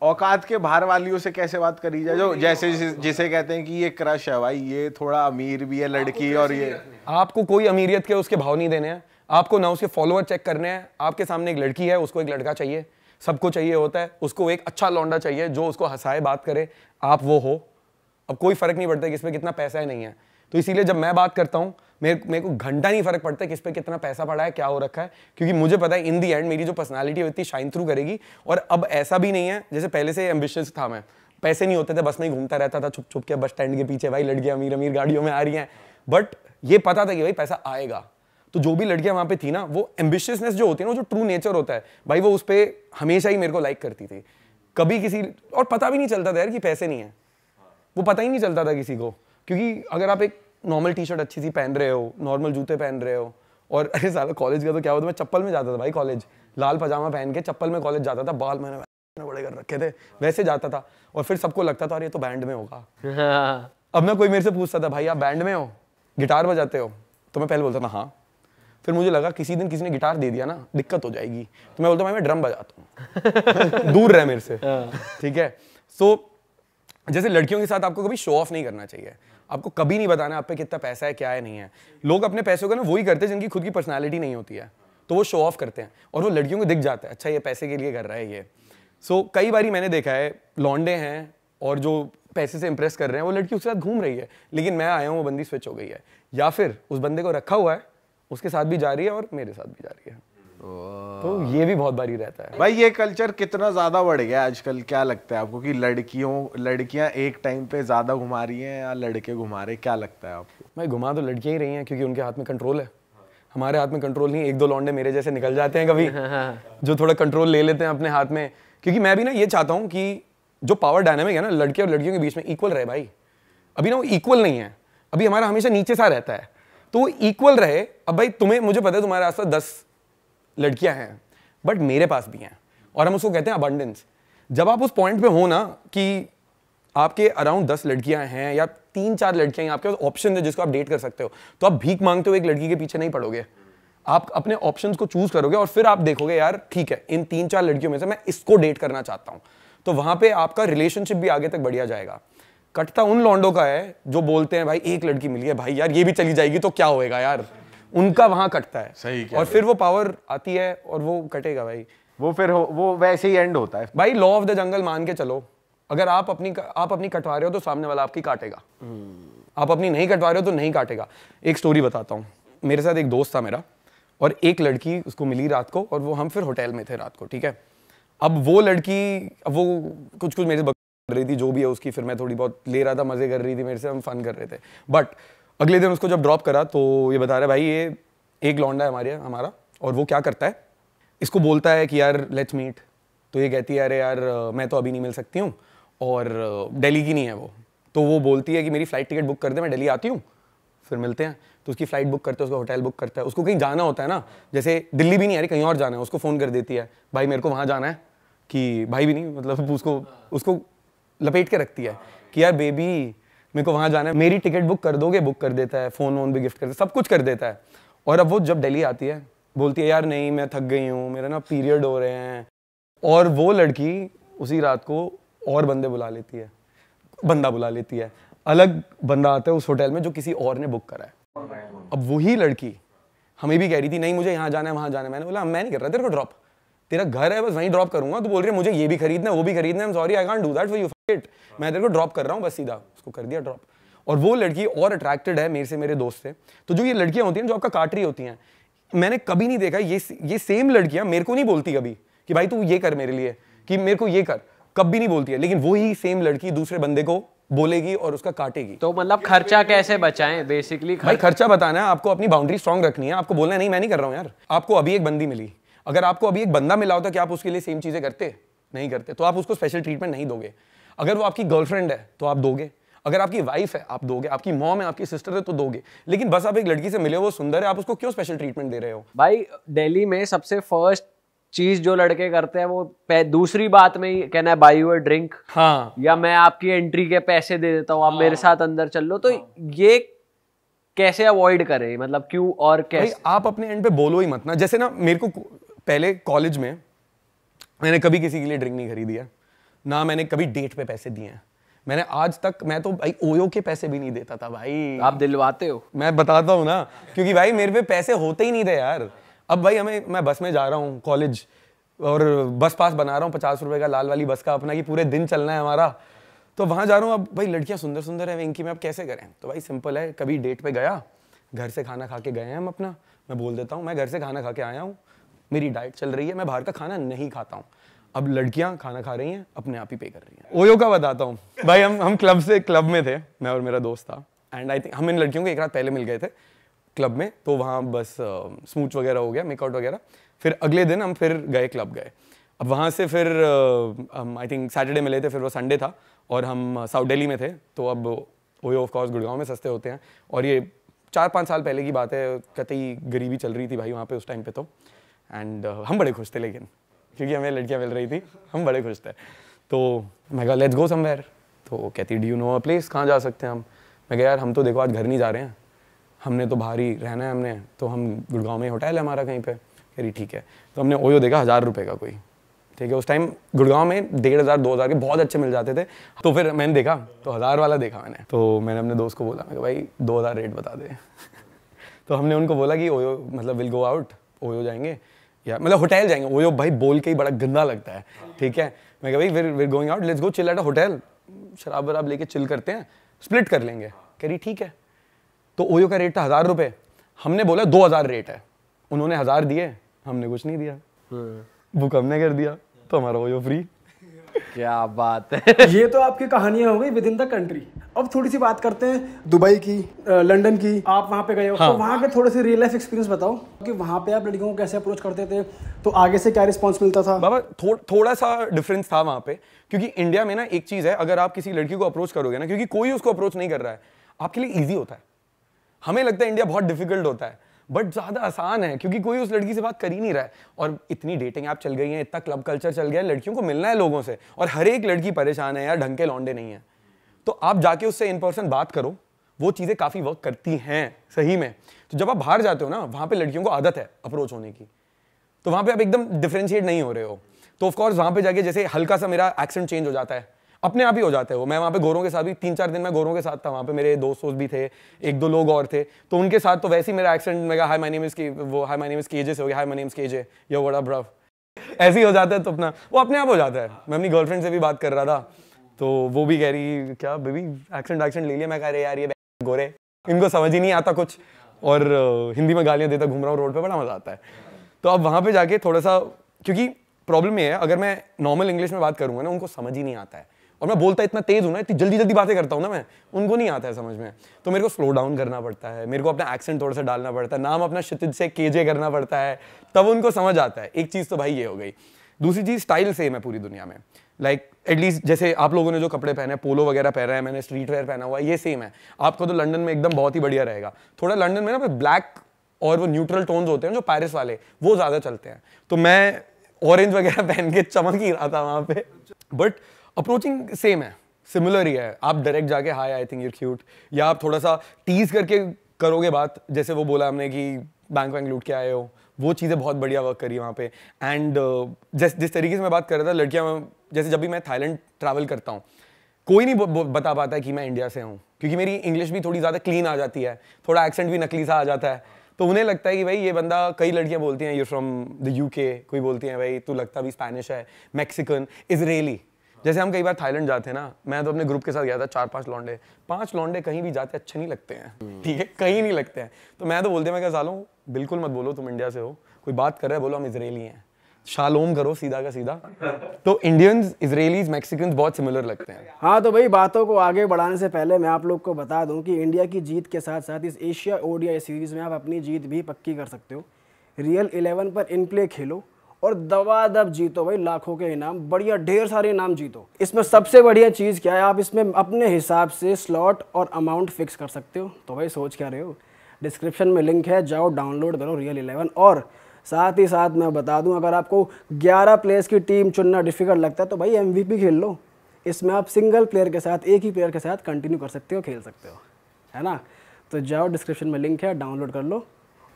औकात के बाहर वालियों से कैसे बात करी जाए, जो जैसे जिसे कहते हैं कि ये क्रश है भाई, ये थोड़ा अमीर भी है लड़की और ये। आपको कोई अमीरियत के उसके भाव नहीं देने हैं, आपको ना उसके फॉलोअर चेक करने हैं। आपके सामने एक लड़की है, उसको एक लड़का चाहिए, सबको चाहिए होता है, उसको एक अच्छा लौंडा चाहिए जो उसको हंसाए, बात करे, आप वो हो। अब कोई फर्क नहीं पड़ता कि इसमें कितना पैसा है, नहीं है। तो इसीलिए जब मैं बात करता हूँ, मेरे को घंटा नहीं फर्क पड़ता कि इस पे कितना पैसा पड़ा है, क्या हो रखा है, क्योंकि मुझे पता है इन दी एंड मेरी जो पर्सनालिटी है इतनी शाइन थ्रू करेगी। और अब ऐसा भी नहीं है, जैसे पहले से एम्बिशियस था मैं, पैसे नहीं होते थे, बस में ही घूमता रहता था छुप छुप के बस स्टैंड के पीछे, भाई लड़कियां अमीर अमीर गाड़ियों में आ रही हैं, बट ये पता था कि भाई पैसा आएगा। तो जो भी लड़कियां वहां पे थी ना, वो एम्बिशियसनेस जो होती है ना, जो ट्रू नेचर होता है भाई, वो उस पर हमेशा ही मेरे को लाइक करती थी। कभी किसी, और पता भी नहीं चलता था यार कि पैसे नहीं है, वो पता ही नहीं चलता था किसी को। क्योंकि अगर आप एक नॉर्मल टी शर्ट अच्छी सी पहन रहे हो, नॉर्मल जूते पहन रहे हो, और अरे साला कॉलेज का तो क्या होता, मैं चप्पल में जाता था भाई कॉलेज, लाल पजामा पहन के चप्पल में कॉलेज जाता था, बाल मैंने बड़े कर रखे थे, वैसे जाता था। और फिर सबको लगता था अरे ये तो बैंड में होगा। अब ना कोई मेरे से पूछता था भाई आप बैंड में हो, गिटार बजाते हो, तो मैं पहले बोलता था हाँ। फिर मुझे लगा किसी दिन किसी ने गिटार दे दिया ना दिक्कत हो जाएगी, तो मैं बोलता भाई मैं ड्रम बजाता हूँ दूर रहे मेरे से, ठीक है। सो जैसे लड़कियों के साथ आपको कभी शो ऑफ नहीं करना चाहिए, आपको कभी नहीं बताना आप पे कितना पैसा है, क्या है, नहीं है। लोग अपने पैसों का ना वही करते हैं जिनकी खुद की पर्सनालिटी नहीं होती है, तो वो शो ऑफ करते हैं और वो लड़कियों को दिख जाता है अच्छा ये पैसे के लिए कर रहा है ये। सो कई बारी मैंने देखा है लौंडे हैं और जो पैसे से इंप्रेस कर रहे हैं, वो लड़की उसके साथ घूम रही है, लेकिन मैं आया हूँ वो बंदी स्विच हो गई है, या फिर उस बंदे को रखा हुआ है, उसके साथ भी जा रही है और मेरे साथ भी जा रही है। तो ये भी बहुत बारी रहता है भाई। ये कल्चर कितना ज्यादा बढ़ गया है आजकल, क्या लगता है आपको कि लड़कियां एक टाइम पे ज्यादा घुमा रही हैं या लड़के घुमा रहे, क्या लगता है आपको? भाई घुमा तो लड़कियां ही रही हैं, क्योंकि उनके हाथ में कंट्रोल है, हमारे हाथ में कंट्रोल नहीं। एक दो लौंडे मेरे जैसे निकल जाते हैं कभी जो थोड़ा कंट्रोल ले लेते हैं अपने हाथ में, क्योंकि मैं भी ना ये चाहता हूँ कि जो पावर डायनामिक है ना लड़के और लड़कियों के बीच में इक्वल रहे भाई। अभी ना वो इक्वल नहीं है, अभी हमारा हमेशा नीचे सा रहता है, तो वो इक्वल रहे। अब भाई तुम्हें, मुझे पता है तुम्हारे आसपास 10 लड़कियां हैं, बट मेरे पास भी हैं, और हम उसको कहते हैं अबंडेंस। जब आप उस पॉइंट पे हो ना कि आपके अराउंड 10 लड़कियां हैं या 3-4 लड़कियां हैं, आपके पास ऑप्शन है जिसको आप डेट कर सकते हो, तो आप भीख मांगते हो एक लड़की के पीछे नहीं पड़ोगे, आप अपने ऑप्शंस को चूज करोगे और फिर आप देखोगे यार ठीक है इन 3-4 लड़कियों में से मैं इसको डेट करना चाहता हूं, तो वहां पे आपका रिलेशनशिप भी आगे तक बढ़िया जाएगा। कटता उन लौंडों का है जो बोलते हैं भाई एक लड़की मिली है भाई यार ये भी चली जाएगी तो क्या होएगा यार, उनका वहां कटता है। सही और फिर वो पावर आती है और वो कटेगा भाई, वो फिर वो वैसे ही एंड होता है भाई। लॉ ऑफ द जंगल मान के चलो, अगर आप अपनी कटवा रहे हो तो सामने वाला आपकी काटेगा, आप अपनी नहीं कटवा रहे हो तो नहीं काटेगा। एक स्टोरी बताता हूँ, मेरे साथ एक दोस्त था मेरा, और एक लड़की उसको मिली रात को, और वो हम फिर होटल में थे रात को, ठीक है। अब वो लड़की, अब वो कुछ मेरे से कर रही थी जो भी है उसकी, फिर मैं थोड़ी बहुत ले रहा था, मजे कर रही थी मेरे से, हम फन कर रहे थे। बट अगले दिन उसको जब ड्रॉप करा तो ये बता रहा है भाई ये एक लौंडा है हमारा, और वो क्या करता है, इसको बोलता है कि यार लेट्स मीट, तो ये कहती है अरे यार मैं तो अभी नहीं मिल सकती हूँ, और दिल्ली की नहीं है वो, तो वो बोलती है कि मेरी फ्लाइट टिकट बुक कर दे, मैं दिल्ली आती हूँ फिर मिलते हैं। तो उसकी फ्लाइट बुक करते हैं, उसका होटल बुक करता है, उसको कहीं जाना होता है ना, जैसे दिल्ली भी नहीं आ रही कहीं और जाना है, उसको फ़ोन कर देती है भाई मेरे को वहाँ जाना है, कि भाई भी नहीं मतलब उसको लपेट के रखती है कि यार बेबी मेरे को वहाँ जाना है, मेरी टिकट बुक कर दोगे, बुक कर देता है, फ़ोन वोन भी गिफ्ट कर देता है, सब कुछ कर देता है। और अब वो जब दिल्ली आती है बोलती है यार नहीं मैं थक गई हूँ, मेरा ना पीरियड हो रहे हैं, और वो लड़की उसी रात को और बंदा बुला लेती है, अलग बंदा आता है उस होटल में जो किसी और ने बुक करा है। अब वही लड़की हमें भी कह रही थी नहीं मुझे यहाँ जाना है वहाँ जाना है, मैंने बोला मैं नहीं कर रहा तेरे को ड्रॉप, तेरा घर है बस वहीं ड्रॉप करूंगा, तो बोल रही है मुझे ये भी खरीदना है वो भी खरीदना है, sorry I can't do that for you, it मैं तेरे को ड्रॉप कर रहा हूँ बस, सीधा उसको कर दिया ड्रॉप। और वो लड़की और अट्रैक्टेड है मेरे से, मेरे दोस्त से। तो जो ये लड़कियां होती हैं जो आपका काट रही होती हैं, मैंने कभी नहीं देखा ये सेम लड़कियां मेरे को नहीं बोलती कभी कि भाई तू ये कर मेरे लिए, कि मेरे को ये कर, कभी नहीं बोलती है, लेकिन वही सेम लड़की दूसरे बंदे को बोलेगी और उसका काटेगी। तो मतलब खर्चा कैसे बचाएं बेसिकली? भाई खर्चा बताना है आपको, अपनी बाउंड्री स्ट्रांग रखनी है, आपको बोलना है नहीं मैं नहीं कर रहा हूँ यार। आपको अभी एक बंदी मिली, अगर आपको अभी एक बंदा मिला होता क्या आप उसके लिए सेम चीजें करते? नहीं करते, तो आप उसको स्पेशल ट्रीटमेंट नहीं दोगे। अगर वो आपकी गर्लफ्रेंड है तो आप दोगे, अगर आपकी वाइफ है आप दोगे, आपकी मॉम है आपकी सिस्टर है तो दोगे, लेकिन बस आप एक लड़की से मिले वो सुंदर है आप उसको क्यों स्पेशल ट्रीटमेंट दे रहे हो? भाई दिल्ली में सबसे फर्स्ट चीज जो लड़के करते हैं वो दूसरी बात में ही कहना है बाय यू अ ड्रिंक, हाँ, या मैं आपकी एंट्री के पैसे दे देता हूँ आप मेरे साथ अंदर चल लो। तो ये कैसे अवॉइड करें, मतलब क्यों और कैसे? आप अपने एंड पे बोलो ही मत ना। जैसे ना मेरे को पहले कॉलेज में मैंने कभी किसी के लिए ड्रिंक नहीं खरीदी है, ना मैंने कभी डेट पे पैसे दिए हैं। मैंने आज तक, मैं तो भाई ओयो के पैसे भी नहीं देता था भाई। आप दिलवाते हो? मैं बताता हूँ ना, क्योंकि भाई मेरे पे पैसे होते ही नहीं थे यार। अब भाई मैं बस में जा रहा हूँ कॉलेज और बस पास बना रहा हूँ 50 रुपए का, लाल वाली बस का अपना, कि पूरे दिन चलना है हमारा। तो वहाँ जा रहा हूँ, अब भाई लड़कियाँ सुंदर सुंदर है वेंकी में, अब कैसे करें? तो भाई सिंपल है, कभी डेट पे गया, घर से खाना खा के गए हैं हम अपना, मैं बोल देता हूँ मैं घर से खाना खा के आया हूँ, मेरी डाइट चल रही है, मैं बाहर का खाना नहीं खाता हूँ। अब लड़कियां खाना खा रही हैं, अपने आप ही पे कर रही हैं। ओयो का बताता हूँ भाई, हम क्लब में थे, मैं और मेरा दोस्त था, एंड आई थिंक हम इन लड़कियों को एक रात पहले मिल गए थे क्लब में, तो वहाँ बस स्मूच वगैरह हो गया, मेकआउट वगैरह। फिर अगले दिन हम फिर गए, क्लब गए। अब वहाँ से फिर हम आई थिंक सैटरडे मिले थे, फिर वो संडे था और हम साउथ दिल्ली में थे। तो अब ओयो ऑफ कोर्स गुड़गांव में सस्ते होते हैं, और ये 4-5 साल पहले की बात है, कतई गरीबी चल रही थी भाई वहाँ पे उस टाइम पे तो। एंड हम बड़े खुश थे, लेकिन क्योंकि हमें लड़कियां मिल रही थी, हम बड़े खुश थे। तो मैं कहा लेट्स गो समवेयर। तो कहती do you know a place, कहाँ जा सकते हैं हम? मैं कहा यार हम तो देखो आज घर नहीं जा रहे हैं, हमने तो बाहर ही रहना है हमने, तो हम गुड़गांव में होटल है हमारा कहीं पे। कह रही ठीक है। तो हमने ओयो देखा 1000 रुपये का कोई, ठीक है। उस टाइम गुड़गांव में 1500-2000 के बहुत अच्छे मिल जाते थे। तो फिर मैंने देखा, तो 1000 वाला देखा मैंने। तो मैंने अपने दोस्त को बोला, मैं भाई 2000 रेट बता दे। तो हमने उनको बोला कि ओयो मतलब विल गो आउट, ओयो जाएंगे या मतलब होटल जाएंगे। ओयो भाई बोल के ही बड़ा गंदा लगता है, ठीक है। मैं कहा भाई we're going out, let's go chill at a hotel, शराब वराब लेके चिल करते हैं, स्प्लिट कर लेंगे। कह रही ठीक है। तो ओयो का रेट था 1000 रुपये, हमने बोला 2000 रेट है, उन्होंने 1000 दिए, हमने कुछ नहीं दिया, बुक हमने कर दिया, तो हमारा ओयो फ्री। क्या बात है। ये तो आपकी कहानियां हो गई विद इन द कंट्री। अब थोड़ी सी बात करते हैं दुबई की, लंदन की। आप वहाँ पे गए हो, हाँ। तो वहाँ के थोड़े से रियल लाइफ एक्सपीरियंस बताओ कि वहाँ पे आप लड़कियों को कैसे अप्रोच करते थे, तो आगे से क्या रिस्पॉन्स मिलता था? बाबा थोड़ा सा डिफरेंस था वहाँ पे, क्योंकि इंडिया में ना एक चीज़ है, अगर आप किसी लड़की को अप्रोच करोगे ना, क्योंकि कोई उसको अप्रोच नहीं कर रहा है, आपके लिए ईजी होता है। हमें लगता है इंडिया बहुत डिफिकल्ट होता है, बट ज़्यादा आसान है, क्योंकि कोई उस लड़की से बात कर ही नहीं रहा है। और इतनी डेटिंग ऐप चल गई है, इतना क्लब कल्चर चल गया है, लड़कियों को मिलना है लोगों से, और हर एक लड़की परेशान है यार, ढंग के लौंडे नहीं है। तो आप जाके उससे इन पर्सन बात करो, वो चीज़ें काफ़ी वर्क करती हैं सही में। तो जब आप बाहर जाते हो ना, वहाँ पे लड़कियों को आदत है अप्रोच होने की, तो वहाँ पे आप एकदम डिफरेंशिएट नहीं हो रहे हो। तो ऑफकोर्स वहाँ पे जाके जैसे हल्का सा मेरा एक्सेंट चेंज हो जाता है, अपने आप ही हो जाता है वो। मैं वहाँ पे गोरों के साथ भी 3-4 दिन मैं गोरों के साथ था, वहाँ पे मेरे दोस्त भी थे, 1-2 लोग और थे, तो उनके साथ तो वैसे ही मेरा एक्सेंट, मैं हाय माय नेम इज के, वो hi my name is KJ से हो गया hi my name is KJ, yo what up bro, ऐसे ही हो जाता है। तो अपना वो अपने आप हो जाता है। मैं अपनी गर्लफ्रेंड से भी बात कर रहा था, तो वो भी कह रही क्या बेबी एक्सेंट ले लिया। मैं कह रही यार ये गोरे, इनको समझ ही नहीं आता कुछ, और हिंदी में गालियाँ देता घूम रहा हूँ रोड पे, बड़ा मजा आता है। तो अब वहाँ पे जाके थोड़ा सा, क्योंकि प्रॉब्लम ये है, अगर मैं नॉर्मल इंग्लिश में बात करूँगा ना, उनको समझ ही नहीं आता है, और मैं बोलता इतना तेज हूँ ना, इतनी जल्दी जल्दी बातें करता हूँ ना मैं, उनको नहीं आता है समझ में। तो मेरे को स्लो डाउन करना पड़ता है, मेरे को अपना एक्सेंट थोड़ा सा डालना पड़ता है, नाम अपना क्षितिज से केजे करना पड़ता है, तब उनको समझ आता है। एक चीज़ तो भाई ये हो गई। दूसरी चीज़ स्टाइल सेम है पूरी दुनिया में, लाइक एटलीस्ट जैसे आप लोगों ने जो कपड़े पहने, पोलो वगैरह पहन रहे हैं, मैंने स्ट्रीट वेयर पहना हुआ है, ये सेम है। आपको तो लंदन में एकदम बहुत ही बढ़िया रहेगा। थोड़ा लंदन में ना ब्लैक और वो न्यूट्रल टोन्स होते हैं जो पेरिस वाले, वो ज़्यादा चलते हैं। तो मैं ऑरेंज वगैरह पहन के चमक ही रहा था वहाँ पे, बट अप्रोचिंग सेम है, सिमिलर ही है। आप डायरेक्ट जाके हाय आई थिंक यू क्यूट, या आप थोड़ा सा टीज करके करोगे बात, जैसे वो बोला हमने कि बैंक वैंक लूट के आए हो, वो चीज़ें बहुत बढ़िया वर्क करी वहाँ पे। एंड जिस तरीके से मैं बात कर रहा था, लड़कियाँ, जैसे जब भी मैं थाईलैंड ट्रैवल करता हूँ, कोई नहीं बता पाता है कि मैं इंडिया से हूँ, क्योंकि मेरी इंग्लिश भी थोड़ी ज़्यादा क्लीन आ जाती है, थोड़ा एक्सेंट भी नकली सा आ जाता है। तो उन्हें लगता है कि भाई ये बंदा, कई लड़कियाँ बोलती हैं यू फ्रॉम द यूके, कोई बोलती हैं भाई तू लगता भी स्पेनिश है, मैक्सिकन, इजरायली। जैसे हम कई बार थाईलैंड जाते हैं ना, मैं तो अपने ग्रुप के साथ गया था, 4-5 लौंडे, 5 लौंडे कहीं भी जाते अच्छे नहीं लगते हैं, ठीक है, कहीं नहीं लगते हैं। तो मैं तो बोलते मैं क्या सालों, बिल्कुल मत बोलो तुम इंडिया से हो, कोई बात कर रहा है बोलो हम इजरायली हैं, शालोम करो सीधा का सीधा। तो इंडियंस, इजरायलीज, मैक्सिकन्स बहुत सिमिलर लगते हैं। हाँ, तो भाई बातों को आगे बढ़ाने से पहले मैं आप लोग को बता दूं कि इंडिया की जीत के साथ साथ इस एशिया ओडीआई सीरीज़ में आप अपनी जीत भी पक्की कर सकते हो। रियल 11 पर इन प्ले खेलो और दबादब जीतो भाई, लाखों के इनाम, बढ़िया ढेर सारे इनाम जीतो। इसमें सबसे बढ़िया चीज़ क्या है, आप इसमें अपने हिसाब से स्लॉट और अमाउंट फिक्स कर सकते हो। तो भाई सोच क्या रहे हो, डिस्क्रिप्शन में लिंक है, जाओ डाउनलोड करो रियल 11। और साथ ही साथ मैं बता दूं, अगर आपको 11 प्लेयर्स की टीम चुनना डिफिकल्ट लगता है तो भाई MVP खेल लो। इसमें आप सिंगल प्लेयर के साथ, एक ही प्लेयर के साथ कंटिन्यू कर सकते हो, खेल सकते हो, है ना। तो जाओ डिस्क्रिप्शन में लिंक है, डाउनलोड कर लो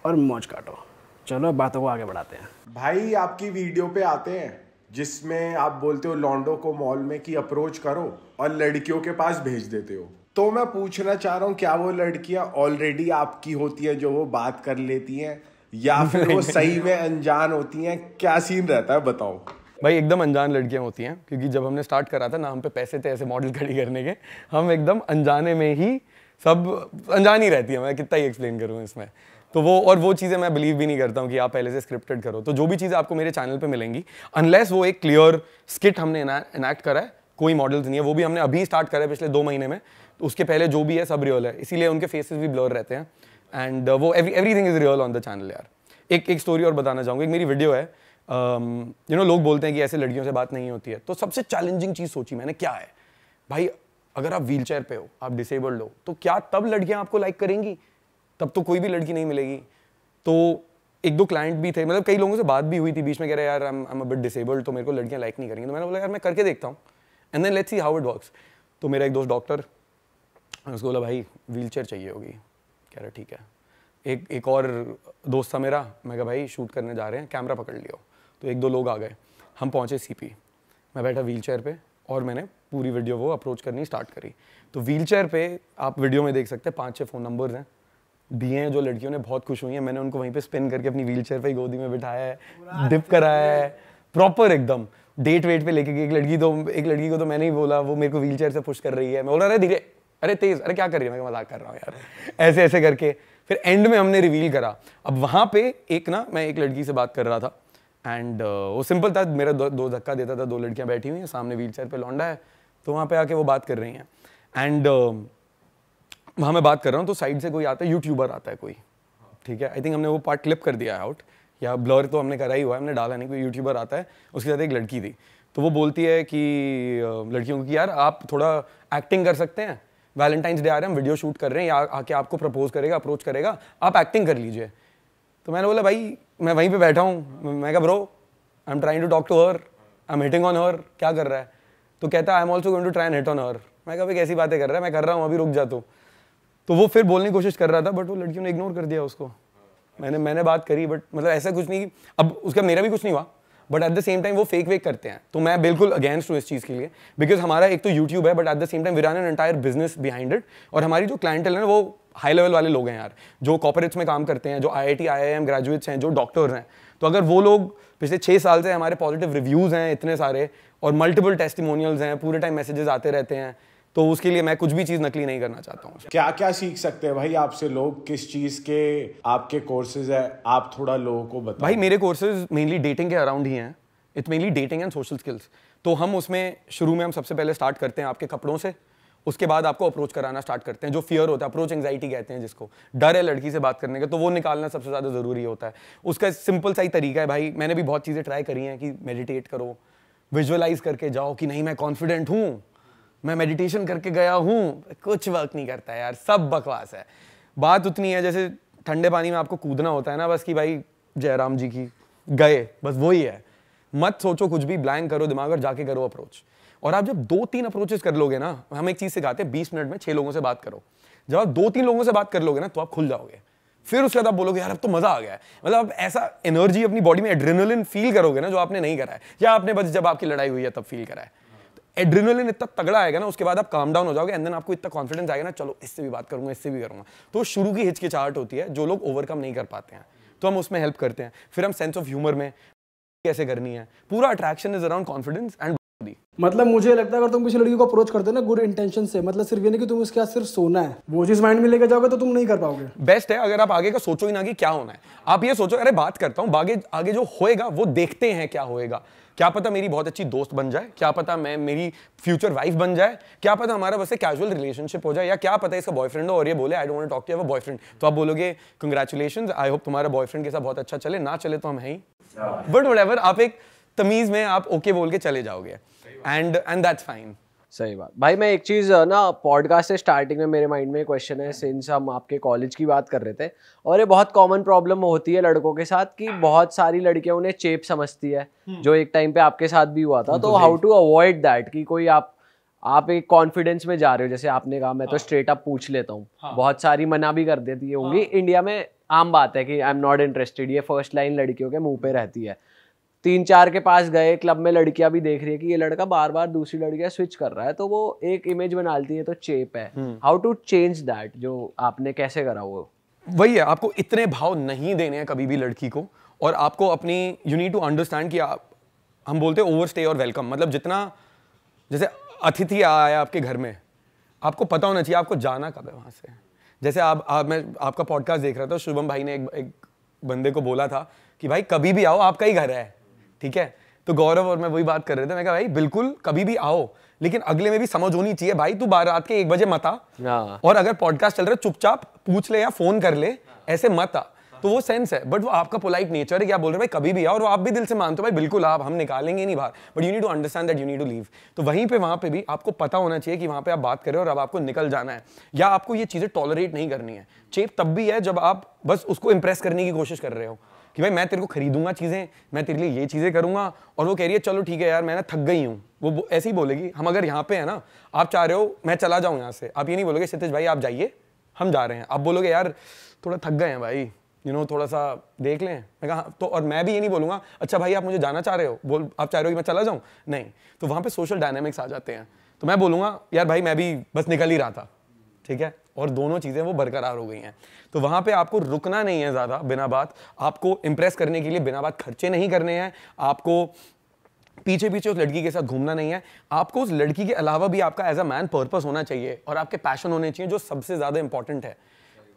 और मौज काटो। चलो बातों को आगे बढ़ाते हैं। भाई आपकी वीडियो पे आते हैं, जिसमें आप बोलते हो लॉन्डो को मॉल में कि अप्रोच करो और लड़कियों के पास भेज देते हो। तो मैं पूछना चाह रहा हूँ, क्या वो लड़कियां ऑलरेडी आपकी होती है जो वो बात कर लेती हैं, या फिर वो सही में अनजान होती हैं? क्या सीन रहता है, बताओ भाई। एकदम अनजान लड़कियां होती हैं, क्योंकि जब हमने स्टार्ट करा था ना, हम पे पैसे थे ऐसे मॉडल खड़ी करने के, हम एकदम अनजाने में ही, सब अनजान ही रहती है। मैं कितना ही एक्सप्लेन करूँ इसमें। तो वो चीज़ें मैं बिलीव भी नहीं करता हूँ कि आप पहले से स्क्रिप्टेड करो। तो जो भी चीज़ें आपको मेरे चैनल पे मिलेंगी, अनलेस वो एक क्लियर स्किट हमने इनैक्ट करा है, कोई मॉडल्स नहीं है, वो भी हमने अभी स्टार्ट करा है पिछले 2 महीने में, तो उसके पहले जो भी है सब रियल है, इसीलिए उनके फेसेस भी ब्लर रहते हैं। एंड वो everything is real on the channel यार। एक स्टोरी और बताना चाहूँगा। एक मेरी वीडियो है, लोग बोलते हैं कि ऐसे लड़कियों से बात नहीं होती है, तो सबसे चैलेंजिंग चीज़ सोची मैंने क्या है भाई, अगर आप व्हीलचेयर पे हो, आप डिसेबल्ड हो, तो क्या तब लड़कियां आपको लाइक करेंगी? तब तो कोई भी लड़की नहीं मिलेगी। तो 1-2 क्लाइंट भी थे, मतलब कई लोगों से बात भी हुई थी बीच में, कह रहे यार I am a bit disabled, तो मेरे को लड़कियां लाइक नहीं करेंगी। तो मैंने बोला यार मैं करके देखता हूँ, and then let's see how it works. तो मेरा एक दोस्त डॉक्टर, उसको बोला भाई व्हीलचेयर चाहिए होगी, कह रहा ठीक है। एक और दोस्त था मेरा, मैं कहा भाई शूट करने जा रहे हैं, कैमरा पकड़ लियो। तो 1-2 लोग आ गए, हम पहुँचे सीपी, मैं बैठा व्हीलचेयर पे और मैंने पूरी वीडियो वो अप्रोच करनी स्टार्ट करी। तो व्हीलचेयर पे आप वीडियो में देख सकते हैं 5-6 फ़ोन नंबर्स हैं दिए हैं, जो लड़कियों ने बहुत खुश हुई हैं। मैंने उनको वहीं पे स्पिन करके अपनी व्हीलचेयर पे गोदी में बिठाया है, डिप कराया है प्रॉपर एकदम, डेट वेट पे लेके गई। एक लड़की को तो मैंने ही बोला, वो मेरे को व्हीलचेयर से पुश कर रही है, मैं बोल रहा अरे धीरे, अरे तेज, अरे क्या कर रही है, मैं मजाक कर रहा हूँ यार, ऐसे ऐसे करके। फिर एंड में हमने रिवील करा। अब वहाँ पे मैं एक लड़की से बात कर रहा था, एंड वो सिंपल था, मेरा दो धक्का देता था, 2 लड़कियां बैठी हुई हैं सामने, व्हीलचेयर पे लौंडा है, तो वहाँ पे आके वो बात कर रही हैं। एंड वहाँ मैं बात कर रहा हूँ, तो साइड से कोई आता है, यूट्यूबर आता है कोई, ठीक है, आई थिंक हमने वो पार्ट क्लिप कर दिया है आउट, या ब्लर तो हमने करा ही हुआ है, हमने डाला नहीं। कोई यूट्यूबर आता है, उसके साथ एक लड़की थी, तो वो बोलती है कि लड़कियों को कि यार आप थोड़ा एक्टिंग कर सकते हैं, वैलेंटाइंस डे आ रहे हैं, हम वीडियो शूट कर रहे हैं, या आके आपको प्रपोज करेगा, अप्रोच करेगा, आप एक्टिंग कर लीजिए। तो मैंने बोला भाई मैं वहीं पे बैठा हूँ, मैं कहा bro I am trying to talk to her, I am hitting on her, क्या कर रहा है? तो कहता है I am also going to try and hit on her. मैं कहा भाई कैसी बातें कर रहा है, मैं कर रहा हूँ अभी, रुक जा। तो वो फिर बोलने की कोशिश कर रहा था, बट वो लड़कियों ने इग्नोर कर दिया उसको। मैंने बात करी, बट मतलब ऐसा कुछ नहीं, अब उसका मेरा भी कुछ नहीं हुआ, but at the same time वो फेक वेक करते हैं, तो मैं बिल्कुल अगेंस्ट हूँ इस चीज़ के लिए, बिकॉज हमारा एक तो यूट्यूब है, but at the same time we run an entire business behind it, और हमारी जो क्लाइंटल है ना वो हाई लेवल वाले लोग हैं यार, जो कॉर्पोरेट्स में काम करते हैं, जो IIT IIM ग्रेजुएट्स हैं, जो डॉक्टर्स हैं। तो अगर वो लोग पिछले 6 साल से, हमारे पॉजिटिव रिव्यूज़ हैं इतने सारे, और मल्टीपल टेस्टिमोनियल्स हैं, पूरे टाइम मैसेजेस आते रहते हैं, तो उसके लिए मैं कुछ भी चीज़ नकली नहीं करना चाहता हूँ। क्या क्या सीख सकते हैं भाई आपसे लोग, किस चीज़ के आपके कोर्सेज है, आप थोड़ा लोगों को बताओ। भाई मेरे कोर्सेज मेनली डेटिंग के अराउंड ही हैं, it's mainly dating and social skills. तो हम उसमें शुरू में हम सबसे पहले स्टार्ट करते हैं आपके कपड़ों से, उसके बाद आपको अप्रोच कराना स्टार्ट करते हैं। जो फियर होता है, अप्रोच एंग्जाइटी कहते हैं जिसको, डर है लड़की से बात करने का, तो वो निकालना सबसे ज़्यादा ज़रूरी होता है। उसका सिंपल सा ही तरीका है भाई, मैंने भी बहुत चीज़ें ट्राई करी हैं कि मेडिटेट करो, विजुअलाइज करके जाओ कि नहीं मैं कॉन्फिडेंट हूँ, मैं मेडिटेशन करके गया हूँ, कुछ वर्क नहीं करता है यार, सब बकवास है। बात उतनी है जैसे ठंडे पानी में आपको कूदना होता है ना, बस कि भाई जयराम जी की गए, बस वही है। मत सोचो कुछ भी, ब्लैंक करो दिमाग और जाके करो अप्रोच। और आप जब 2-3 अप्रोचेस कर लोगे ना, हम एक चीज सिखाते हैं 20 मिनट में 6 लोगों से बात करो। जब आप 2-3 लोगों से बात कर लोगे ना, तो आप खुल जाओगे। फिर उसके बाद आप बोलोगे यार अब तो मजा आ गया है, मतलब आप ऐसा एनर्जी अपनी बॉडी में, एड्रेनलिन फील करोगे ना, जो आपने नहीं करा है, या आपने बस जब आपकी लड़ाई हुई है तब फील करा है। तो एड्रेनलिन इतना तगड़ा आएगा ना, उसके बाद आप काम डाउन हो जाओगे, एंड देन आपको इतना कॉन्फिडेंस आएगा ना, चलो इससे भी बात करूंगा, इससे भी करूंगा। तो शुरू की हिचकिचाहट होती है जो लोग ओवरकम नहीं कर पाते हैं, तो हम उसमें हेल्प करते हैं। फिर हम सेंस ऑफ ह्यूमर में कैसे करनी है, पूरा attraction is around confidence and. मतलब मुझे लगता है अगर तुम किसी लड़की को अप्रोच करते हो ना गुड इंटेंशन से, मतलब सिर्फ ये नहीं कि तुम उसके साथ सिर्फ सोना है, वो चीज माइंड में लेके जाओगे तो तुम नहीं कर पाओगे। बेस्ट है अगर आप आगे का सोचो ही ना कि क्या होना है, आप ये सोचो अरे बात करता हूँ, आगे जो होएगा वो देखते हैं क्या होएगा। क्या पता मेरी बहुत अच्छी दोस्त बन जाए, क्या पता मैं मेरी फ्यूचर वाइफ बन जाए, क्या पता हमारा बस एक कैजुअल रिलेशनशिप हो जाए, या क्या पता इसका बॉयफ्रेंड हो और ये बोले I don't want to talk to your boyfriend, तो आप बोलोगे कंग्रेचुलेशंस, आई होप तुम्हारा बॉयफ्रेंड के साथ बहुत अच्छा चले, ना चले तो हम हैं ही, बट व्हाटएवर, आप एक तमीज में आप ओके बोल के चले जाओगे, एंड दैट्स फाइन। सही बात भाई। मैं एक चीज़ ना, पॉडकास्ट से स्टार्टिंग में मेरे माइंड में क्वेश्चन है, सिंस हम आपके कॉलेज की बात कर रहे थे, और ये बहुत कॉमन प्रॉब्लम होती है लड़कों के साथ कि बहुत सारी लड़कियां उन्हें चेप समझती है, जो एक टाइम पे आपके साथ भी हुआ था। तो हाउ टू अवॉइड दैट कि कोई आप एक कॉन्फिडेंस में जा रहे हो, जैसे आपने कहा मैं तो स्ट्रेट अप पूछ लेता हूँ, बहुत सारी मना भी कर देती होंगी। इंडिया में आम बात है कि आई एम नॉट इंटरेस्टेड, ये फर्स्ट लाइन लड़कियों के मुंह पे रहती है, 3-4 के पास गए, क्लब में लड़कियां भी देख रही है कि ये लड़का बार बार दूसरी लड़कियां स्विच कर रहा है, तो वो एक इमेज बना लेती है, तो चेप है। हाउ टू चेंज दैट, जो आपने कैसे करा वो? वही है, आपको इतने भाव नहीं देने हैं कभी भी लड़की को, और आपको अपनी यू नीड टू अंडरस्टैंड कि आप, हम बोलते हैं ओवरस्टे और वेलकम, मतलब जितना, जैसे अतिथि आया आपके घर में, आपको पता होना चाहिए आपको जाना कब है वहाँ से। जैसे मैं आपका पॉडकास्ट देख रहा था, शुभम भाई ने एक बंदे को बोला था कि भाई कभी भी आओ, आपका ही घर है, ठीक है। तो गौरव और मैं वही बात कर रहे थे, मैं कहा भाई बिल्कुल कभी भी आओ, लेकिन अगले में भी समझ होनी चाहिए भाई, तू रात के 1 बजे मत आ, और अगर पॉडकास्ट चल रहा है चुपचाप पूछ ले या फोन कर ले, ऐसे मत आ। तो वो सेंस है, बट वो आपका पोलाइट नेचर है, क्या बोल रहे हैं भाई कभी भी आओ, और आप भी दिल से मानते हो भाई बिल्कुल आप, हम निकालेंगे नहीं बाहर, but you need to understand that you need to leave. तो वहीं पे वहां पे भी आपको पता होना चाहिए कि वहां पे आप बात कर रहे हो और अब आपको निकल जाना है, या आपको ये चीजें टॉलरेट नहीं करनी है। चेप तब भी है जब आप बस उसको इंप्रेस करने की कोशिश कर रहे हो कि भाई मैं तेरे को खरीदूंगा चीजें, मैं तेरे लिए ये चीजें करूंगा, और वो कह रही है चलो ठीक है यार मैं ना थक गई हूँ, वो ऐसे ही बोलेगी। हम अगर यहाँ पे है ना, आप चाह रहे हो मैं चला जाऊँ यहाँ से, आप ये नहीं बोलोगे क्षितिज भाई आप जाइए हम जा रहे हैं, आप बोलोगे यार थोड़ा थक गए हैं भाई, थोड़ा सा देख लें। मैं कहा तो, और मैं भी ये नहीं बोलूंगा अच्छा भाई आप मुझे जाना चाह रहे हो, आप चाह रहे हो कि मैं चला जाऊं, नहीं। तो वहां पे सोशल डायनामिक्स आ जाते हैं, तो मैं बोलूंगा यार भाई मैं भी बस निकल ही रहा था, ठीक है, और दोनों चीजें वो बरकरार हो गई हैं। तो वहां पे आपको रुकना नहीं है ज्यादा बिना बात, आपको इंप्रेस करने के लिए बिना बात खर्चे नहीं करने हैं, आपको पीछे पीछे उस लड़की के साथ घूमना नहीं है, आपको उस लड़की के अलावा भी आपका एज अ मैन पर्पस होना चाहिए, और आपके पैशन होने चाहिए, जो सबसे ज्यादा इंपॉर्टेंट है।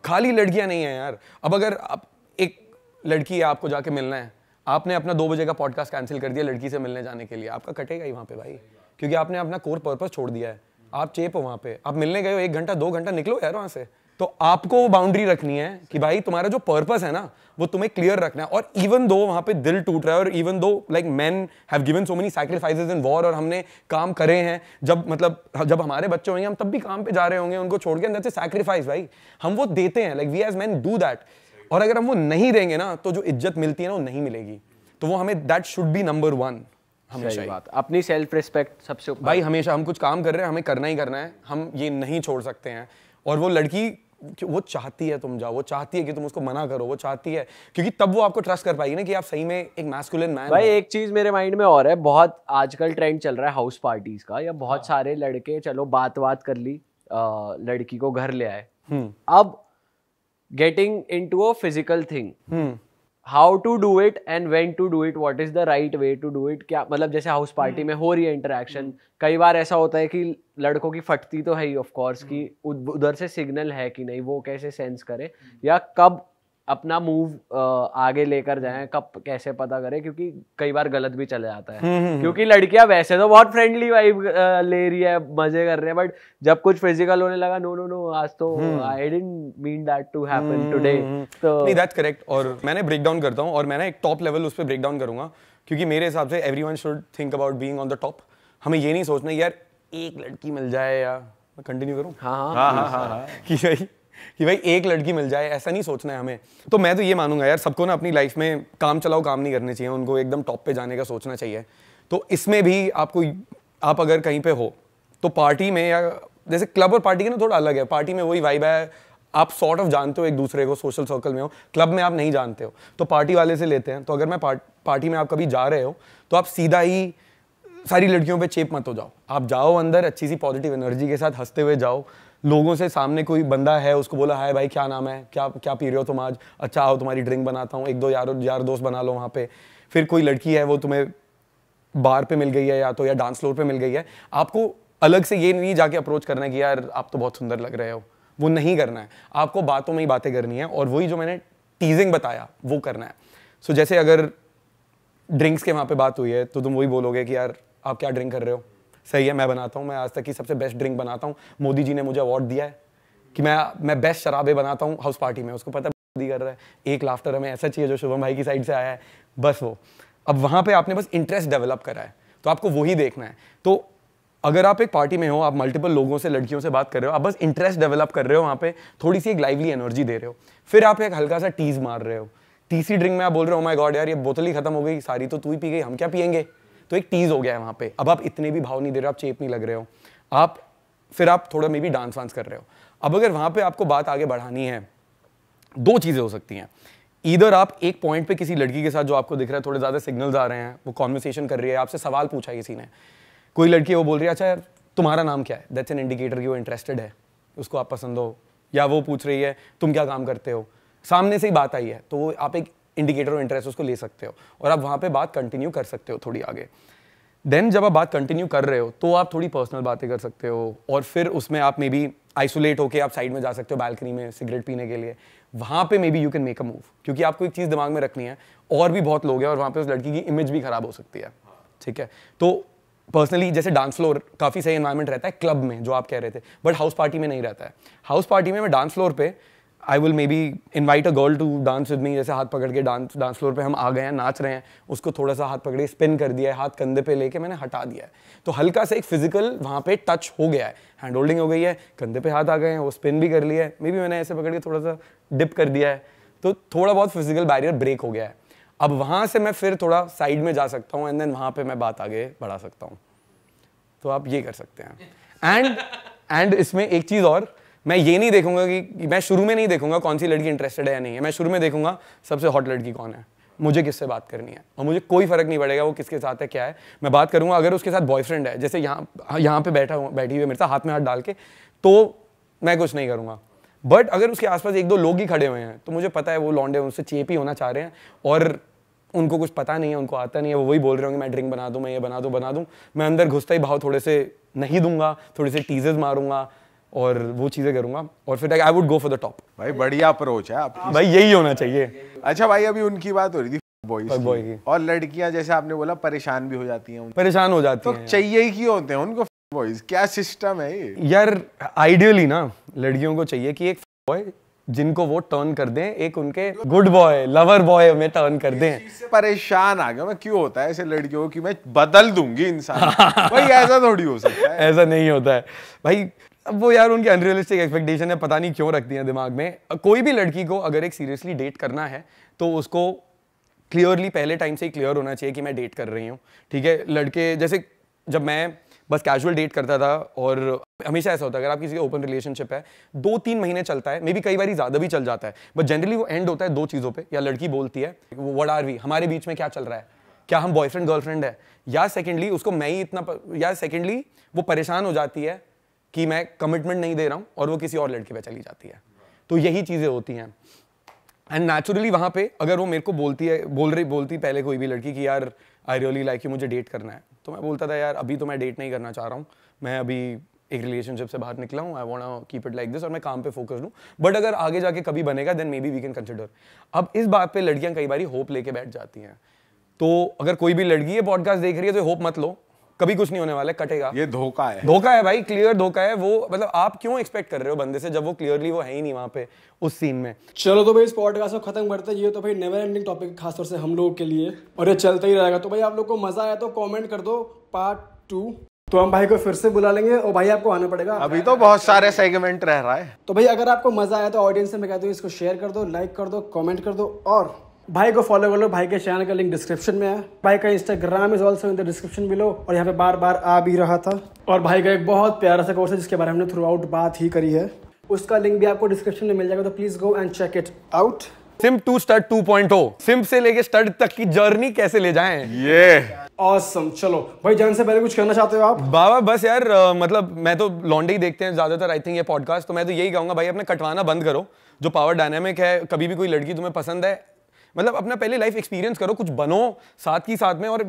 खाली लड़कियां नहीं है यार। अब अगर आप एक लड़की है, आपको जाके मिलना है, आपने अपना 2 बजे का पॉडकास्ट कैंसिल कर दिया लड़की से मिलने जाने के लिए, आपका कटेगा ही वहां पे भाई, क्योंकि आपने अपना कोर पर्पस छोड़ दिया है। आप चेप हो वहां पे, आप मिलने गए हो 1 घंटा 2 घंटा, निकलो यार वहां से। तो आपको बाउंड्री रखनी है कि भाई तुम्हारा जो पर्पस है ना वो तुम्हें क्लियर रखना है। और इवन दो वहां पे दिल टूट रहा है, और even though like men have given so many sacrifices in war, और हमने काम करे हैं, जब हमारे बच्चे होंगे हम तब भी काम पे जा रहे होंगे उनको छोड़ के, दैट्स अ सैक्रिफाइस भाई, हम वो देते हैं, like we as men do that. और अगर हम वो नहीं देंगे ना तो जो इज्जत मिलती है ना वो नहीं मिलेगी। तो वो हमें दैट शुड बी नंबर 1 हमेशा। बात, अपनी सेल्फ रिस्पेक्ट सबसे ऊपर भाई, हमेशा हम कुछ काम कर रहे हैं हमें करना ही करना है, हम ये नहीं छोड़ सकते हैं। और वो लड़की वो चाहती है तुम जाओ, वो चाहती है कि तुम उसको मना करो, वो चाहती है, क्योंकि तब वो आपको ट्रस्ट कर पाएगी ना कि आप सही में एक मैस्कुलिन मैन। भाई एक चीज मेरे माइंड में और है, बहुत आजकल ट्रेंड चल रहा है हाउस पार्टीज का, या बहुत सारे लड़के चलो बात कर ली, लड़की को घर ले आए, अब getting into a physical thing, how to do it and when to do it, what is the right way to do it. क्या मतलब जैसे हाउस पार्टी में हो रही है इंटरेक्शन, कई बार ऐसा होता है कि लड़कों की फटती तो है ही ऑफ कोर्स, कि उधर से सिग्नल है कि नहीं, वो कैसे सेंस करे, या कब अपना मूव आगे लेकर जाएं, कब कैसे पता करें, क्योंकि कई बार गलत भी चले जाता है। क्योंकि लड़कियां वैसे तो बहुत फ्रेंडली वाइब ले रही है, मजे कर रहे हैं, बट जब कुछ फिजिकल होने लगा, नो नो नो आज तो I didn't mean that to happen today. तो नहीं, दैट्स करेक्ट। और मैंने ब्रेक डाउन करता हूँ, और मैंने एक टॉप लेवल उस पर ब्रेक डाउन करूंगा, क्योंकि मेरे हिसाब से everyone should think about being on the top. हमें ये नहीं सोचना यार एक लड़की मिल जाए, या मैं कंटिन्यू करूँ हाँ कि भाई एक लड़की मिल जाए, ऐसा नहीं सोचना है हमें। तो मैं तो ये मानूंगा यार, सबको ना अपनी लाइफ में काम चलाओ काम नहीं करने चाहिए, उनको एकदम टॉप पे जाने का सोचना चाहिए। तो इसमें भी आप अगर कहीं पे हो तो पार्टी में, या जैसे क्लब और पार्टी का ना थोड़ा अलग है, पार्टी में वही वाइब है, आप सॉर्ट ऑफ जानते हो एक दूसरे को, सोशल सर्कल में हो, क्लब में आप नहीं जानते हो, तो पार्टी वाले से लेते हैं। तो अगर मैं पार्टी में आप कभी जा रहे हो तो आप सीधा ही सारी लड़कियों पे चेप मत हो जाओ, आप जाओ अंदर अच्छी सी पॉजिटिव एनर्जी के साथ, हंसते हुए जाओ। लोगों से, सामने कोई बंदा है उसको बोला हाय भाई क्या नाम है, क्या पी रहे हो तुम आज, अच्छा आओ तुम्हारी ड्रिंक बनाता हूँ, 1-2 यार दोस्त बना लो वहाँ पे। फिर कोई लड़की है वो तुम्हें बार पे मिल गई है या डांस फ्लोर पे मिल गई है, आपको अलग से ये नहीं जाके अप्रोच करना है कि यार आप तो बहुत सुंदर लग रहे हो, वो नहीं करना है। आपको बातों में ही बातें करनी है, और वही जो मैंने टीजिंग बताया वो करना है। सो जैसे अगर ड्रिंक्स के वहाँ पे बात हुई है तो तुम वही बोलोगे कि यार आप क्या ड्रिंक कर रहे हो, सही है मैं बनाता हूँ, मैं आज तक की सबसे बेस्ट ड्रिंक बनाता हूँ, मोदी जी ने मुझे अवार्ड दिया है कि मैं बेस्ट शराबे बनाता हूँ हाउस पार्टी में। उसको पता है कर रहा है, एक लाफ्टर हमें ऐसा चाहिए जो शुभम भाई की साइड से आया है, बस वो। अब वहाँ पे आपने बस इंटरेस्ट डेवलप करा है, तो आपको वही देखना है। तो अगर आप एक पार्टी में हो, आप मल्टीपल लोगों से, लड़कियों से बात कर रहे हो, आप बस इंटरेस्ट डेवलप कर रहे हो, वहाँ पे थोड़ी सी एक लाइवली एनर्जी दे रहे हो, फिर आप एक हल्का सा टीज मार रहे हो। तीसरी ड्रिंक में आप बोल रहे हो माय गॉड यार ये बोतल ही खत्म हो गई, सारी तो तू ही पी गई, हम क्या पियेंगे, तो एक टीज हो गया है वहाँ पे। अब आप इतने भी भाव नहीं दे रहे हो, आप चेप नहीं लग रहे हो, फिर आप थोड़ा मे बी डांस वांस कर रहे हो। अब अगर वहाँ पे आपको बात आगे बढ़ानी है, 2 चीज़ें हो सकती हैं। इधर आप एक पॉइंट पे किसी लड़की के साथ जो आपको दिख रहा है, थोड़े ज़्यादा सिग्नल्स आ रहे हैं, वो कॉन्वर्सेशन कर रही है, आपसे सवाल पूछा है किसी ने, कोई लड़की है वो बोल रही है अच्छा यार तुम्हारा नाम क्या है, दैट्स एन इंडिकेटर कि वो इंटरेस्टेड है, उसको आप पसंद हो। या वो पूछ रही है तुम क्या काम करते हो, सामने से ही बात आई है, तो आप एक इंडिकेटर ऑफ इंटरेस्ट उसको ले सकते हो और आप वहाँ पे बात कंटिन्यू कर सकते हो थोड़ी आगे। देन जब आप बात कंटिन्यू कर रहे हो तो आप थोड़ी पर्सनल बातें कर सकते हो और फिर उसमें आप मे बी आइसोलेट होके आप साइड में जा सकते हो बालकनी में सिगरेट पीने के लिए। वहाँ पे may be you can make a move, क्योंकि आपको एक चीज़ दिमाग में रखनी है, और भी बहुत लोग हैं और वहाँ पे उस लड़की की इमेज भी खराब हो सकती है। ठीक है, तो पर्सनली जैसे डांस फ्लोर काफ़ी सही एनवायरनमेंट रहता है क्लब में, जो आप कह रहे थे, बट हाउस पार्टी में नहीं रहता है। हाउस पार्टी में मैं डांस फ्लोर पे I will may be invite a girl to dance with me, जैसे हाथ पकड़ के डांस फ्लोर पे हम आ गए हैं, नाच रहे हैं, उसको थोड़ा सा हाथ पकड़े स्पिन कर दिया है, हाथ कंधे पे लेके मैंने हटा दिया है, तो हल्का सा एक फिजिकल वहाँ पे टच हो गया है, हैंड होल्डिंग हो गई है, कंधे पे हाथ आ गए हैं, वो स्पिन भी कर लिया है, मे बी मैंने ऐसे पकड़ के थोड़ा सा डिप कर दिया है, तो थोड़ा बहुत फिजिकल बैरियर ब्रेक हो गया है। अब वहाँ से मैं फिर थोड़ा साइड में जा सकता हूँ एंड देन वहाँ पे मैं बात आगे बढ़ा सकता हूँ। तो आप ये कर सकते हैं। एंड इसमें एक चीज़ और, मैं ये नहीं देखूंगा कि मैं शुरू में नहीं देखूंगा कौन सी लड़की इंटरेस्टेड है या नहीं है, मैं शुरू में देखूंगा सबसे हॉट लड़की कौन है, मुझे किससे बात करनी है, और मुझे कोई फर्क नहीं पड़ेगा वो किसके साथ है क्या है, मैं बात करूंगा। अगर उसके साथ बॉयफ्रेंड है, जैसे यहाँ पे बैठी हुई मेरे साथ हाथ में हाथ डाल के, तो मैं कुछ नहीं करूंगा। बट अगर उसके आसपास एक दो लोग ही खड़े हुए हैं तो मुझे पता है वो लौंडे उनसे चेप ही होना चाह रहे हैं और उनको कुछ पता नहीं है, उनको आता नहीं है, वो वही बोल रहे होंगे मैं ड्रिंक बना दूं, मैं ये बना दूं। मैं अंदर घुसता ही भाव थोड़े से नहीं दूंगा, थोड़े से टीजेस मारूंगा और वो चीज़ें करूंगा और फिर I would go for the top. भाई बढ़िया अप्रोच है आपकी। भाई यही होना चाहिए। अच्छा भाई, अभी उनकी बात हो रही थी बॉयज बॉय की, और लड़कियां जैसे आपने बोला परेशान भी हो जाती हैं, परेशान हो जाती तो हैं। चाहिए ही क्यों होते हैं उनको बॉयज, क्या सिस्टम है ये? यार आइडियली ना लड़कियों को चाहिए कि एक बॉय जिनको वो टर्न कर दें, एक उनके गुड बॉय लवर बॉय में टर्न कर दें। इससे परेशान आ गया मैं, क्यों होता है ऐसे लड़कियों की मैं बदल दूंगी इंसान। भाई ऐसा थोड़ी हो सकता है। ऐसा नहीं होता है भाई, अब वो यार उनकी अनरियलिस्टिक एक्सपेक्टेशन है, पता नहीं क्यों रखती हैं दिमाग में। कोई भी लड़की को अगर एक सीरियसली डेट करना है तो उसको क्लियरली पहले टाइम से ही क्लियर होना चाहिए कि मैं डेट कर रही हूँ। ठीक है, लड़के जैसे जब मैं बस कैजुअल डेट करता था, और हमेशा ऐसा होता है अगर आप किसी का ओपन रिलेशनशिप है 2-3 महीने चलता है, मे बी कई बार ज़्यादा भी चल जाता है, बट जनरली वो एंड होता है 2 चीज़ों पे। या लड़की बोलती है व्हाट आर वी, हमारे बीच में क्या चल रहा है, क्या हम बॉयफ्रेंड गर्लफ्रेंड है, या सेकेंडली उसको मैं ही इतना या सेकेंडली वो परेशान हो जाती है कि मैं कमिटमेंट नहीं दे रहा हूँ और वो किसी और लड़के पे चली जाती है। तो यही चीज़ें होती हैं। एंड नेचुरली वहाँ पे अगर वो मेरे को बोलती पहले कोई भी लड़की कि यार आई रियली लाइक यू, मुझे डेट करना है, तो मैं बोलता था यार अभी तो मैं डेट नहीं करना चाह रहा हूँ, मैं अभी एक रिलेशनशिप से बाहर निकला हूँ, I want to keep it like this, और मैं काम पे फोकस लूँ, बट अगर आगे जाके कभी बनेगा then may be we can consider. अब इस बात पे लड़कियां कई बार होप लेके बैठ जाती हैं। तो अगर कोई भी लड़की ये पॉडकास्ट देख रही है तो होप मत लो, कभी कुछ नहीं होने वाला है, कटेगा। ये धोखा है, धोखा है भाई, क्लियर धोखा है। वो मतलब आप क्यों एक्सपेक्ट कर रहे हो बंदे से जब वो क्लियरली वो है ही नहीं वहां पे उस सीन में। चलो तो भाई इस पॉडकास्ट को खत्म करते हैं। ये तो भाई नेवर एंडिंग टॉपिक खासतौर से हम लोगों के लिए, और ये चलता ही रहेगा। तो भाई आप लोग को मजा आया तो कमेंट कर दो पार्ट 2, तो हम भाई को फिर से बुला लेंगे और भाई आपको आना पड़ेगा। अभी तो बहुत सारे सेगमेंट रह रहा है। तो भाई अगर आपको मजा आया तो ऑडियंस से मैं कहता हूँ इसको शेयर कर दो, लाइक कर दो, कमेंट कर दो, और भाई को फॉलो कर लो। भाई के चैनल का लिंक डिस्क्रिप्शन में है। भाई का Instagram is also in the description below, और यहाँ पे बार बार आ भी रहा था। और भाई का एक बहुत प्यारा सा कोर्स है जिसके बारे में हमने थ्रू आउट बात ही करी है, उसका लिंक भी आपको डिस्क्रिप्शन में मिल जाएगा, तो please go and check it out. Simp to stud 2.0, simp से लेके स्टड तक की जर्नी कैसे ले जाएं, ये ऑसम। चलो भाई जाने से पहले कुछ कहना चाहते हो आप? बाबा बस यार मतलब मैं तो लॉन्डे ही देखते हैं ज्यादातर आई थिंक ये पॉडकास्ट, तो मैं तो यही कहूंगा भाई अपने कटवाना बंद करो। जो पावर डायनामिक है, कभी भी कोई लड़की तुम्हें पसंद है, मतलब अपना पहले लाइफ एक्सपीरियंस करो, कुछ बनो साथ ही साथ में, और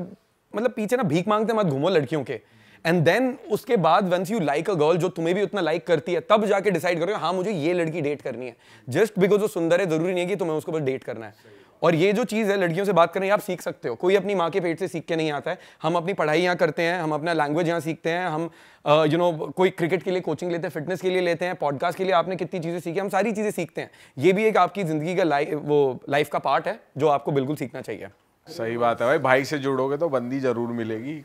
मतलब पीछे ना भीख मांगते मत घूमो लड़कियों के। एंड देन उसके बाद once you like a girl जो तुम्हें भी उतना लाइक करती है, तब जाके डिसाइड करो हाँ मुझे ये लड़की डेट करनी है। जस्ट बिकॉज वो सुंदर है जरूरी नहीं है कि तुम्हें उसको बस डेट करना है। और ये जो चीज़ है लड़कियों से बात करनी, आप सीख सकते हो, कोई अपनी माँ के पेट से सीख के नहीं आता है। हम अपनी पढ़ाई यहाँ करते हैं, हम अपना लैंग्वेज यहाँ सीखते हैं, हम कोई क्रिकेट के लिए कोचिंग लेते हैं, फिटनेस के लिए लेते हैं, पॉडकास्ट के लिए आपने कितनी चीज़ें सीखी, हम सारी चीज़ें सीखते हैं। ये भी एक आपकी ज़िंदगी का लाइफ का पार्ट है जो आपको बिल्कुल सीखना चाहिए। सही बात है भाई, भाई से जुड़ोगे तो बंदी जरूर मिलेगी।